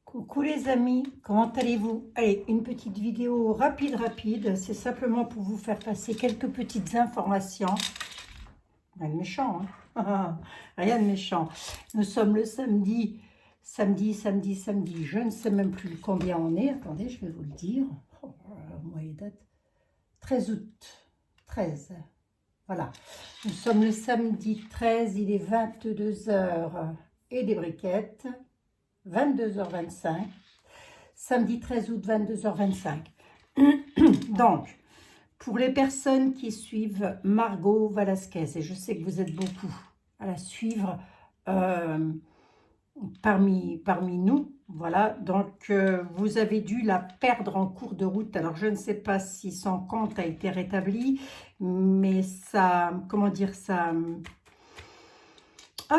Coucou les amis, comment allez-vous? Allez, une petite vidéo rapide, c'est simplement pour vous faire passer quelques petites informations. Rien de méchant, hein. Rien de méchant. Nous sommes le samedi, je ne sais même plus combien on est. Attendez, je vais vous le dire. Oh, mois et date. 13 août, 13. Voilà, nous sommes le samedi 13, il est 22 heures et des briquettes, 22h25. Samedi 13 août, 22h25. Donc, pour les personnes qui suivent Margot Velasquez, et je sais que vous êtes beaucoup à la suivre parmi nous, voilà, donc vous avez dû la perdre en cours de route. Alors, je ne sais pas si son compte a été rétabli, mais ça, comment dire, ça... elle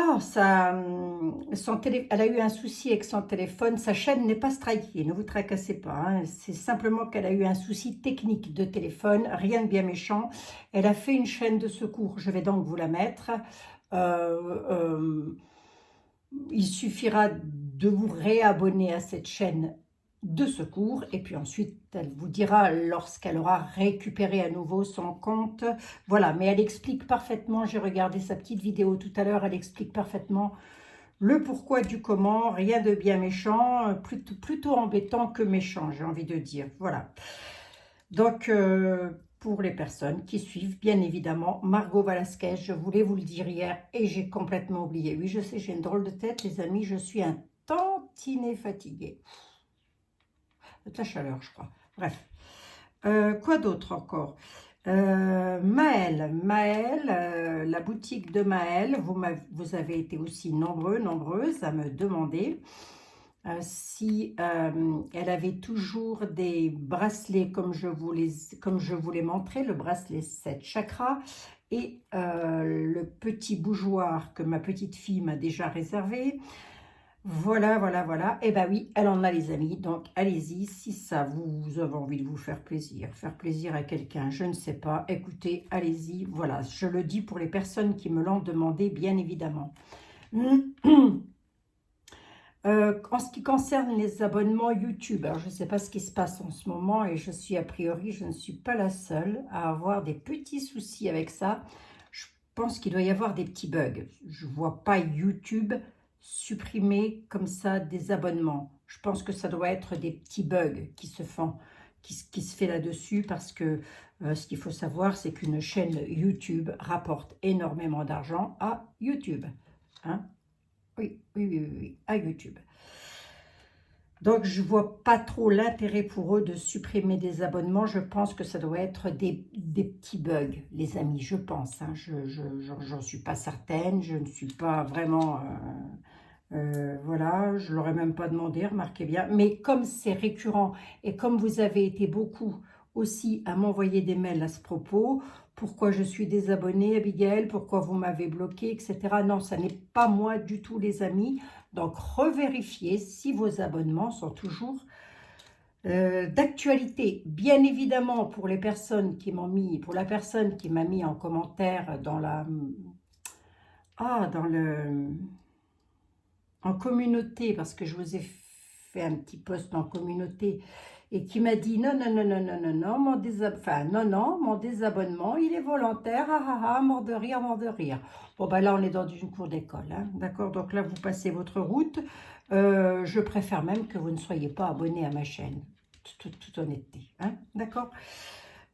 a eu un souci avec son téléphone. Sa chaîne n'est pas strikée, ne vous tracassez pas, hein. C'est simplement qu'elle a eu un souci technique de téléphone, rien de bien méchant. Elle a fait une chaîne de secours, je vais donc vous la mettre. Il suffira de vous réabonner à cette chaîne de secours et puis ensuite elle vous dira lorsqu'elle aura récupéré à nouveau son compte. Voilà, mais elle explique parfaitement, j'ai regardé sa petite vidéo tout à l'heure, elle explique parfaitement le pourquoi du comment, rien de bien méchant, plutôt embêtant que méchant, j'ai envie de dire. Voilà, donc pour les personnes qui suivent, bien évidemment, Margot Velasquez, je voulais vous le dire hier et j'ai complètement oublié. Oui, je sais, j'ai une drôle de tête, les amis, je suis un tantinet fatiguée. De la chaleur, je crois. Bref. Quoi d'autre encore? Maëlle, la boutique de Maëlle, vous avez été aussi nombreuses à me demander si elle avait toujours des bracelets comme je vous l'ai montré, le bracelet 7 chakras et le petit bougeoir que ma petite fille m'a déjà réservé. Voilà. Eh ben oui, elle en a les amis, donc allez-y, si ça vous avez envie de vous faire plaisir à quelqu'un, je ne sais pas, écoutez, allez-y, voilà, je le dis pour les personnes qui me l'ont demandé, bien évidemment. En ce qui concerne les abonnements YouTube, alors je ne sais pas ce qui se passe en ce moment et je ne suis pas la seule à avoir des petits soucis avec ça. Je pense qu'il doit y avoir des petits bugs. Je ne vois pas YouTube supprimer comme ça des abonnements. Je pense que ça doit être des petits bugs qui se font, qui se fait là-dessus parce que ce qu'il faut savoir, c'est qu'une chaîne YouTube rapporte énormément d'argent à YouTube. Hein? Oui, à YouTube. Donc, je ne vois pas trop l'intérêt pour eux de supprimer des abonnements. Je pense que ça doit être des petits bugs, les amis, je pense. Hein. J'en suis pas certaine, je ne suis pas vraiment... voilà, je ne l'aurais même pas demandé, remarquez bien. Mais comme c'est récurrent et comme vous avez été beaucoup aussi à m'envoyer des mails à ce propos, pourquoi je suis désabonnée, Abigail, pourquoi vous m'avez bloqué, etc. Non, ça n'est pas moi du tout, les amis. Donc, revérifiez si vos abonnements sont toujours d'actualité. Bien évidemment, pour les personnes qui m'ont mis, pour la personne qui m'a mis en commentaire dans la... en communauté, parce que je vous ai fait un petit post en communauté, et qui m'a dit non, mon désabonnement, il est volontaire, mort de rire. Bon, ben là, on est dans une cour d'école, hein, d'accord? Donc là, vous passez votre route. Je préfère même que vous ne soyez pas abonné à ma chaîne, toute honnêteté, hein, d'accord?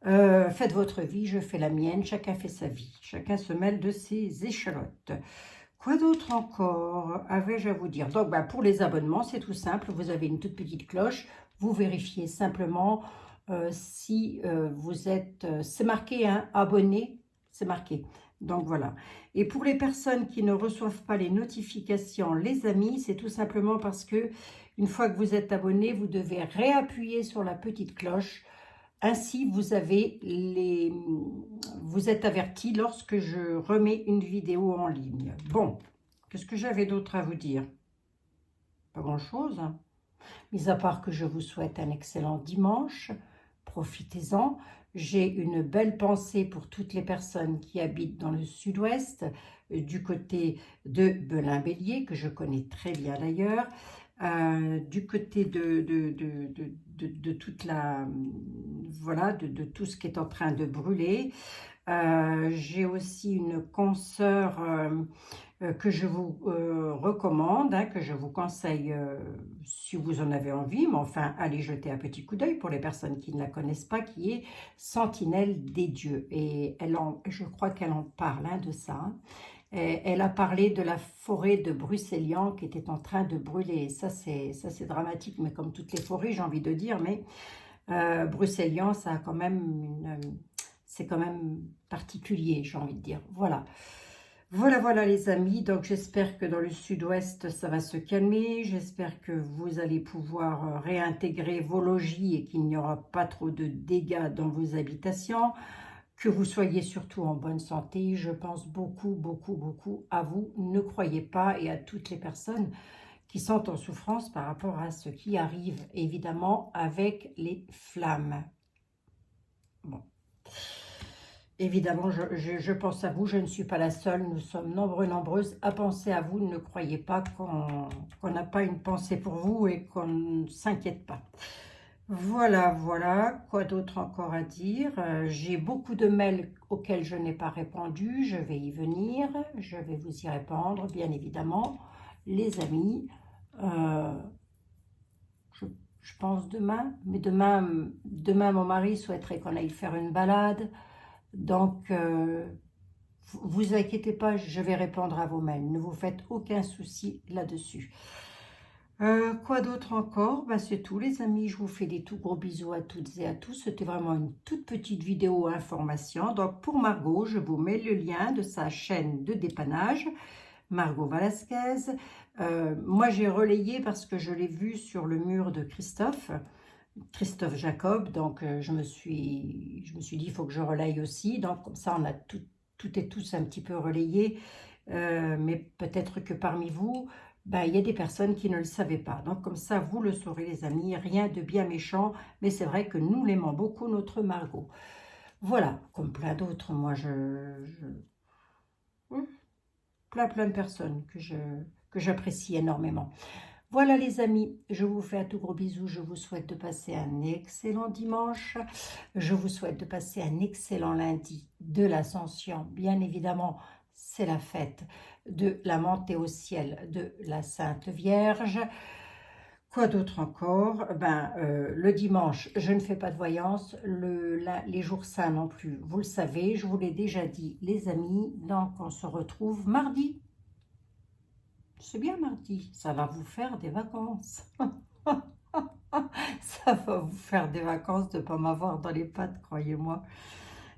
Faites votre vie, je fais la mienne, chacun fait sa vie, chacun se mêle de ses échalotes. Quoi d'autre encore avais-je à vous dire? Donc, pour les abonnements, c'est tout simple. Vous avez une toute petite cloche. Vous vérifiez simplement si vous êtes... c'est marqué, hein, abonné, c'est marqué. Donc, voilà. Et pour les personnes qui ne reçoivent pas les notifications, les amis, c'est tout simplement parce que une fois que vous êtes abonné, vous devez réappuyer sur la petite cloche. Ainsi, vous êtes averti lorsque je remets une vidéo en ligne. Bon, qu'est-ce que j'avais d'autre à vous dire? Pas grand-chose, hein. Mis à part que je vous souhaite un excellent dimanche. Profitez-en. J'ai une belle pensée pour toutes les personnes qui habitent dans le sud-ouest, du côté de Belin-Bélier, que je connais très bien d'ailleurs. du côté de toute la... Voilà, de tout ce qui est en train de brûler. J'ai aussi une consoeur que je vous recommande, hein, que je vous conseille si vous en avez envie, mais enfin, allez jeter un petit coup d'œil pour les personnes qui ne la connaissent pas, qui est Sentinelle des dieux. Et je crois qu'elle en parle de ça. Hein. Et elle a parlé de la forêt de Brocéliande qui était en train de brûler. Ça, c'est dramatique, mais comme toutes les forêts, j'ai envie de dire, mais Brocéliande, ça a quand même c'est quand même particulier, j'ai envie de dire. Voilà. Voilà, voilà les amis, donc j'espère que dans le sud-ouest, ça va se calmer. J'espère que vous allez pouvoir réintégrer vos logis et qu'il n'y aura pas trop de dégâts dans vos habitations. Que vous soyez surtout en bonne santé. Je pense beaucoup, beaucoup, beaucoup à vous. Ne croyez pas et à toutes les personnes qui sont en souffrance par rapport à ce qui arrive, évidemment, avec les flammes. Bon. Évidemment, je pense à vous, je ne suis pas la seule, nous sommes nombreuses à penser à vous. Ne croyez pas qu'on n'a pas une pensée pour vous et qu'on ne s'inquiète pas. Voilà, voilà, quoi d'autre encore à dire? J'ai beaucoup de mails auxquels je n'ai pas répondu, je vais y venir, je vais vous y répondre, bien évidemment. Les amis, euh, je pense demain, mais demain mon mari souhaiterait qu'on aille faire une balade. Donc, vous inquiétez pas, je vais répondre à vos mails. Ne vous faites aucun souci là-dessus. Quoi d'autre encore? Bah, c'est tout les amis, je vous fais des tout gros bisous à toutes et à tous. C'était vraiment une toute petite vidéo information. Donc pour Margot, je vous mets le lien de sa chaîne de dépannage, Margot Velasquez. Moi j'ai relayé parce que je l'ai vu sur le mur de Christophe Jacob, donc je me suis dit il faut que je relaye aussi, donc comme ça on a tout et tous un petit peu relayé, mais peut-être que parmi vous, ben, il y a des personnes qui ne le savaient pas, donc comme ça vous le saurez les amis, rien de bien méchant, mais c'est vrai que nous l'aimons beaucoup notre Margot. Voilà, comme plein d'autres, moi plein de personnes que j'apprécie énormément. Voilà les amis, je vous fais un tout gros bisou, je vous souhaite de passer un excellent dimanche, je vous souhaite de passer un excellent lundi de l'Ascension, bien évidemment c'est la fête de la montée au ciel de la Sainte Vierge. Quoi d'autre encore? Le dimanche, je ne fais pas de voyance, les jours saints non plus, vous le savez, je vous l'ai déjà dit les amis, donc on se retrouve mardi. C'est bien mardi, ça va vous faire des vacances. Ça va vous faire des vacances de ne pas m'avoir dans les pattes, croyez-moi.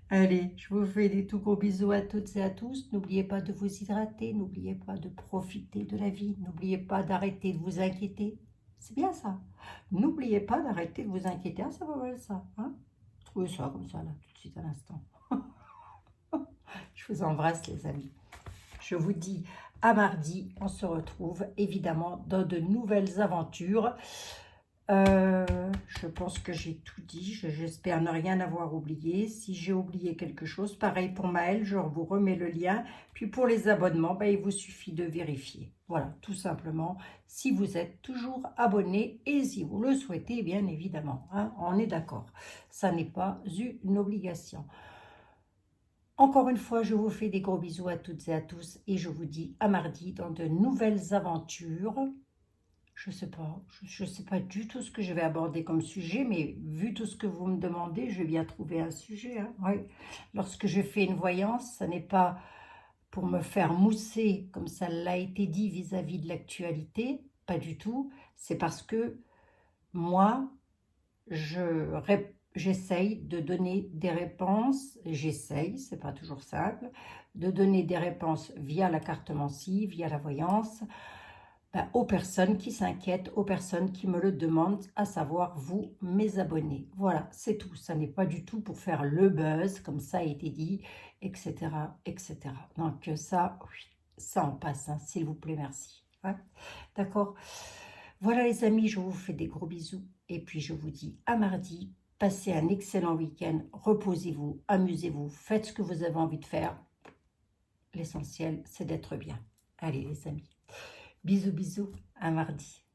Allez, je vous fais des tout gros bisous à toutes et à tous. N'oubliez pas de vous hydrater, n'oubliez pas de profiter de la vie, n'oubliez pas d'arrêter de vous inquiéter. C'est bien ça. N'oubliez pas d'arrêter de vous inquiéter. Ah, ça va mal ça. Hein? Trouvez ça comme ça, là, tout de suite à l'instant. Je vous embrasse les amis. Je vous dis à mardi, on se retrouve évidemment dans de nouvelles aventures. Je pense que j'ai tout dit, j'espère ne rien avoir oublié. Si j'ai oublié quelque chose, pareil pour Maëlle, je vous remets le lien. Puis pour les abonnements, il vous suffit de vérifier. Voilà, tout simplement, si vous êtes toujours abonné et si vous le souhaitez, bien évidemment. Hein, on est d'accord, ça n'est pas une obligation. Encore une fois, je vous fais des gros bisous à toutes et à tous et je vous dis à mardi dans de nouvelles aventures. Je sais pas du tout ce que je vais aborder comme sujet, mais vu tout ce que vous me demandez, je vais bien trouver un sujet. Hein. Oui. Lorsque je fais une voyance, ce n'est pas pour me faire mousser, comme ça l'a été dit vis-à-vis de l'actualité, pas du tout. C'est parce que moi, j'essaye de donner des réponses, c'est pas toujours simple, de donner des réponses via la cartomancie, via la voyance, aux personnes qui s'inquiètent, aux personnes qui me le demandent, à savoir vous, mes abonnés. Voilà, c'est tout. Ça n'est pas du tout pour faire le buzz, comme ça a été dit, etc., etc. Donc ça, oui, ça en passe, hein, s'il vous plaît, merci. Hein, d'accord? Voilà les amis, je vous fais des gros bisous. Et puis je vous dis à mardi. Passez un excellent week-end. Reposez-vous, amusez-vous, faites ce que vous avez envie de faire. L'essentiel, c'est d'être bien. Allez les amis. Bisous, bisous, à mardi.